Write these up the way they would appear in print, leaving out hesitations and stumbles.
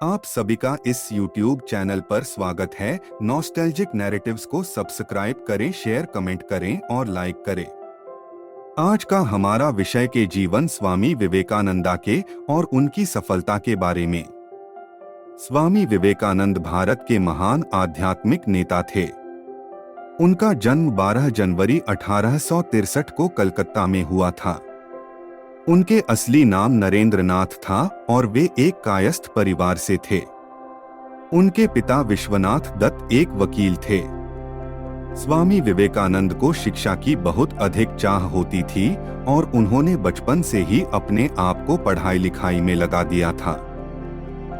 आप सभी का इस YouTube चैनल पर स्वागत है। नॉस्टैल्जिक नैरेटिव्स को सब्सक्राइब करें, शेयर, कमेंट करें और लाइक करें। आज का हमारा विषय के जीवन स्वामी विवेकानंदा के और उनकी सफलता के बारे में। स्वामी विवेकानंद भारत के महान आध्यात्मिक नेता थे। उनका जन्म 12 जनवरी 1863 को कलकत्ता में हुआ था। उनके असली नाम नरेंद्र नाथ था और वे एक कायस्थ परिवार से थे। उनके पिता विश्वनाथ दत्त एक वकील थे। स्वामी विवेकानंद को शिक्षा की बहुत अधिक चाह होती थी और उन्होंने बचपन से ही अपने आप को पढ़ाई लिखाई में लगा दिया था।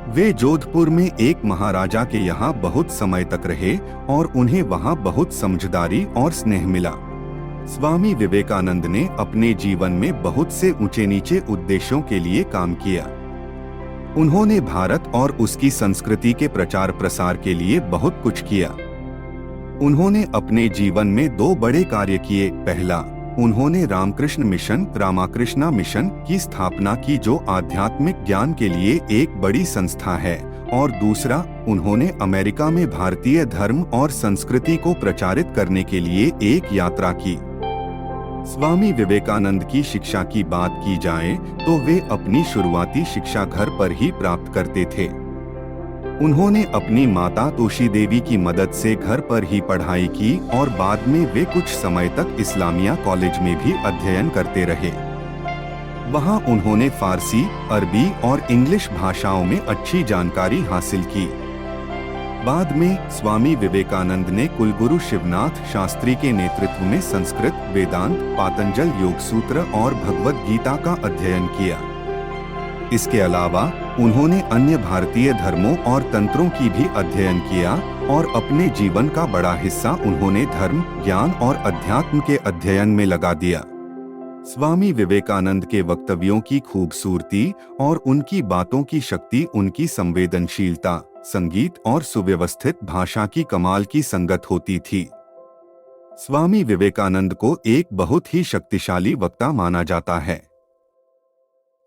वे जोधपुर में एक महाराजा के यहाँ बहुत समय तक रहे और उन्हें वहाँ बहुत समझदारी और स्नेह मिला। स्वामी विवेकानंद ने अपने जीवन में बहुत से ऊंचे नीचे उद्देश्यों के लिए काम किया। उन्होंने भारत और उसकी संस्कृति के प्रचार प्रसार के लिए बहुत कुछ किया। उन्होंने अपने जीवन में दो बड़े कार्य किए। पहला, उन्होंने रामाकृष्णा मिशन की स्थापना की, जो आध्यात्मिक ज्ञान के लिए एक बड़ी संस्था है, और दूसरा, उन्होंने अमेरिका में भारतीय धर्म और संस्कृति को प्रचारित करने के लिए एक यात्रा की। स्वामी विवेकानंद की शिक्षा की बात की जाए तो वे अपनी शुरुआती शिक्षा घर पर ही प्राप्त करते थे। उन्होंने अपनी माता तोशी देवी की मदद से घर पर ही पढ़ाई की और बाद में वे कुछ समय तक इस्लामिया कॉलेज में भी अध्ययन करते रहे। वहां उन्होंने फारसी, अरबी और इंग्लिश भाषाओं में अच्छी जानकारी हासिल की। बाद में स्वामी विवेकानंद ने कुलगुरु शिवनाथ शास्त्री के नेतृत्व में संस्कृत, वेदांत, पातंजल योग सूत्र और भगवद गीता का अध्ययन किया। इसके अलावा उन्होंने अन्य भारतीय धर्मों और तंत्रों की भी अध्ययन किया और अपने जीवन का बड़ा हिस्सा उन्होंने धर्म, ज्ञान और अध्यात्म के अध्ययन में लगा दिया। स्वामी विवेकानंद के वक्तव्यों की खूबसूरती और उनकी बातों की शक्ति उनकी संवेदनशीलता, संगीत और सुव्यवस्थित भाषा की कमाल की संगत होती थी। स्वामी विवेकानंद को एक बहुत ही शक्तिशाली वक्ता माना जाता है।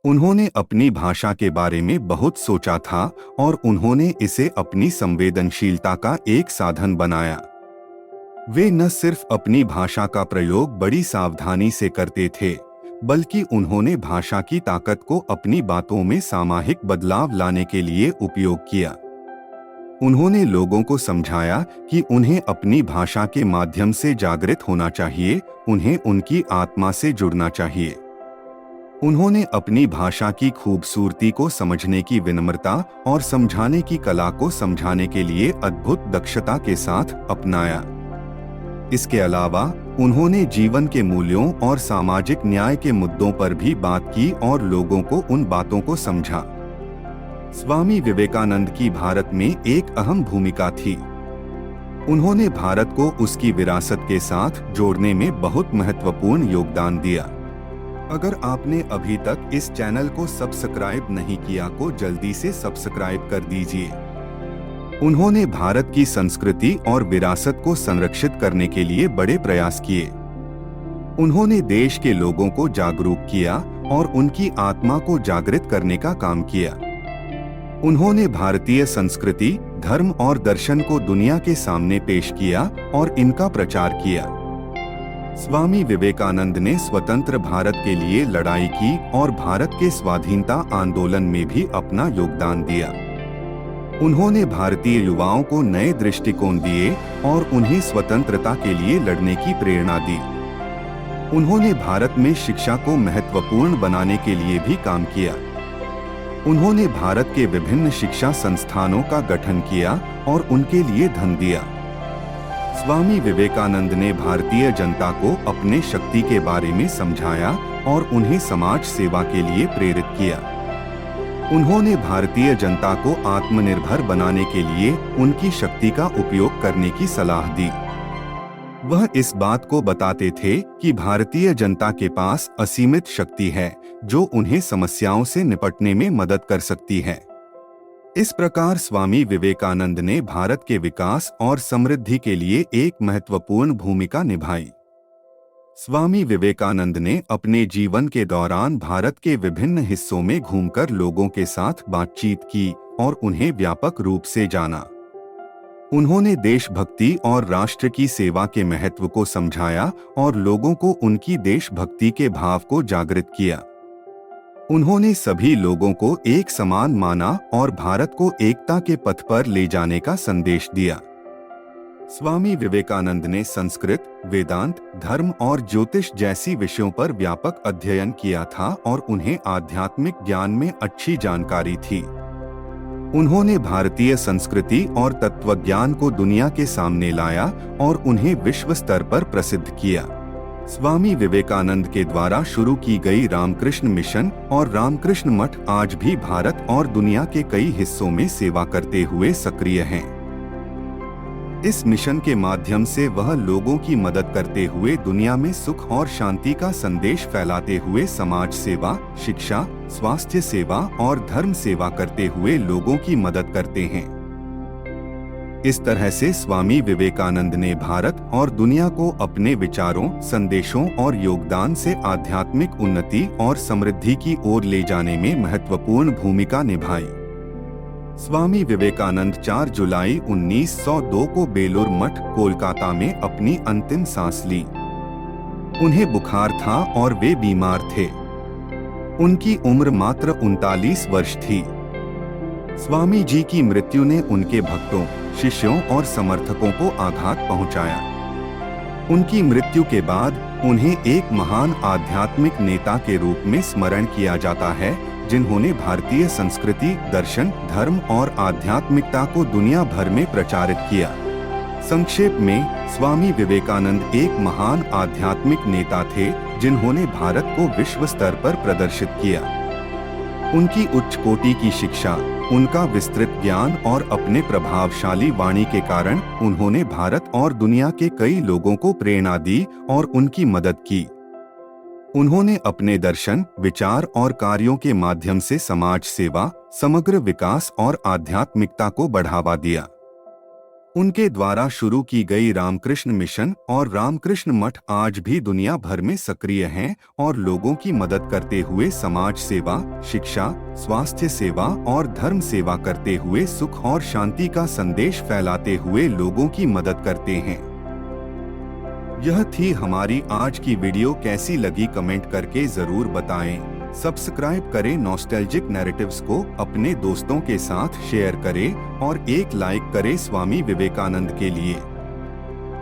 उन्होंने अपनी भाषा के बारे में बहुत सोचा था और उन्होंने इसे अपनी संवेदनशीलता का एक साधन बनाया। वे न सिर्फ अपनी भाषा का प्रयोग बड़ी सावधानी से करते थे, बल्कि उन्होंने भाषा की ताकत को अपनी बातों में सामूहिक बदलाव लाने के लिए उपयोग किया। उन्होंने लोगों को समझाया कि उन्हें अपनी भाषा के माध्यम से जागृत होना चाहिए, उन्हें उनकी आत्मा से जुड़ना चाहिए। उन्होंने अपनी भाषा की खूबसूरती को समझने की विनम्रता और समझाने की कला को समझाने के लिए अद्भुत दक्षता के साथ अपनाया। इसके अलावा उन्होंने जीवन के मूल्यों और सामाजिक न्याय के मुद्दों पर भी बात की और लोगों को उन बातों को समझा। स्वामी विवेकानंद की भारत में एक अहम भूमिका थी। उन्होंने भारत को उसकी विरासत के साथ जोड़ने में बहुत महत्वपूर्ण योगदान दिया। अगर आपने अभी तक इस चैनल को सब्सक्राइब नहीं किया तो जल्दी से सब्सक्राइब कर दीजिए। उन्होंने भारत की संस्कृति और विरासत को संरक्षित करने के लिए बड़े प्रयास किए। उन्होंने देश के लोगों को जागरूक किया और उनकी आत्मा को जागृत करने का काम किया। उन्होंने भारतीय संस्कृति, धर्म और दर्शन को दुनिया के सामने पेश किया और इनका प्रचार किया। स्वामी विवेकानंद ने स्वतंत्र भारत के लिए लड़ाई की और भारत के स्वाधीनता आंदोलन में भी अपना योगदान दिया। उन्होंने भारतीय युवाओं को नए दृष्टिकोण दिए और उन्हें स्वतंत्रता के लिए लड़ने की प्रेरणा दी। उन्होंने भारत में शिक्षा को महत्वपूर्ण बनाने के लिए भी काम किया। उन्होंने भारत के विभिन्न शिक्षा संस्थानों का गठन किया और उनके लिए धन दिया। स्वामी विवेकानंद ने भारतीय जनता को अपने शक्ति के बारे में समझाया और उन्हें समाज सेवा के लिए प्रेरित किया। उन्होंने भारतीय जनता को आत्मनिर्भर बनाने के लिए उनकी शक्ति का उपयोग करने की सलाह दी। वह इस बात को बताते थे कि भारतीय जनता के पास असीमित शक्ति है, जो उन्हें समस्याओं से निपटने में मदद कर सकती है। इस प्रकार स्वामी विवेकानंद ने भारत के विकास और समृद्धि के लिए एक महत्वपूर्ण भूमिका निभाई। स्वामी विवेकानंद ने अपने जीवन के दौरान भारत के विभिन्न हिस्सों में घूमकर लोगों के साथ बातचीत की और उन्हें व्यापक रूप से जाना। उन्होंने देशभक्ति और राष्ट्र की सेवा के महत्व को समझाया और लोगों को उनकी देशभक्ति के भाव को जागृत किया। उन्होंने सभी लोगों को एक समान माना और भारत को एकता के पथ पर ले जाने का संदेश दिया। स्वामी विवेकानंद ने संस्कृत, वेदांत, धर्म और ज्योतिष जैसी विषयों पर व्यापक अध्ययन किया था और उन्हें आध्यात्मिक ज्ञान में अच्छी जानकारी थी। उन्होंने भारतीय संस्कृति और तत्वज्ञान को दुनिया के सामने लाया और उन्हें विश्व स्तर पर प्रसिद्ध किया। स्वामी विवेकानंद के द्वारा शुरू की गई रामकृष्ण मिशन और रामकृष्ण मठ आज भी भारत और दुनिया के कई हिस्सों में सेवा करते हुए सक्रिय हैं। इस मिशन के माध्यम से वह लोगों की मदद करते हुए दुनिया में सुख और शांति का संदेश फैलाते हुए समाज सेवा, शिक्षा, स्वास्थ्य सेवा और धर्म सेवा करते हुए लोगों की मदद करते हैं। इस तरह से स्वामी विवेकानंद ने भारत और दुनिया को अपने विचारों, संदेशों और योगदान से आध्यात्मिक उन्नति और समृद्धि की ओर ले जाने में महत्वपूर्ण भूमिका निभाई। स्वामी विवेकानंद 4 जुलाई 1902 को बेलूर मठ, कोलकाता में अपनी अंतिम सांस ली। उन्हें बुखार था और वे बीमार थे। उनकी उम्र मात्र 39 वर्ष थी। स्वामी जी की मृत्यु ने उनके भक्तों, शिष्यों और समर्थकों को आघात पहुंचाया। उनकी मृत्यु के बाद उन्हें एक महान आध्यात्मिक नेता के रूप में स्मरण किया जाता है, जिन्होंने भारतीय संस्कृति, दर्शन, धर्म और आध्यात्मिकता को दुनिया भर में प्रचारित किया। संक्षेप में, स्वामी विवेकानंद एक महान आध्यात्मिक नेता थे जिन्होंने भारत को विश्व स्तर पर प्रदर्शित किया। उनकी उच्च कोटि की शिक्षा, उनका विस्तृत ज्ञान और अपने प्रभावशाली वाणी के कारण उन्होंने भारत और दुनिया के कई लोगों को प्रेरणा दी और उनकी मदद की। उन्होंने अपने दर्शन, विचार और कार्यों के माध्यम से समाज सेवा, समग्र विकास और आध्यात्मिकता को बढ़ावा दिया। उनके द्वारा शुरू की गई रामकृष्ण मिशन और रामकृष्ण मठ आज भी दुनिया भर में सक्रिय हैं और लोगों की मदद करते हुए समाज सेवा, शिक्षा, स्वास्थ्य सेवा और धर्म सेवा करते हुए सुख और शांति का संदेश फैलाते हुए लोगों की मदद करते हैं। यह थी हमारी आज की वीडियो। कैसी लगी कमेंट करके जरूर बताएं। सब्सक्राइब करें नॉस्टैल्जिक नैरेटिव्स को, अपने दोस्तों के साथ शेयर करें और एक लाइक करें स्वामी विवेकानंद के लिए।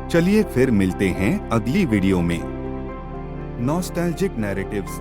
चलिए फिर मिलते हैं अगली वीडियो में। Nostalgic narratives.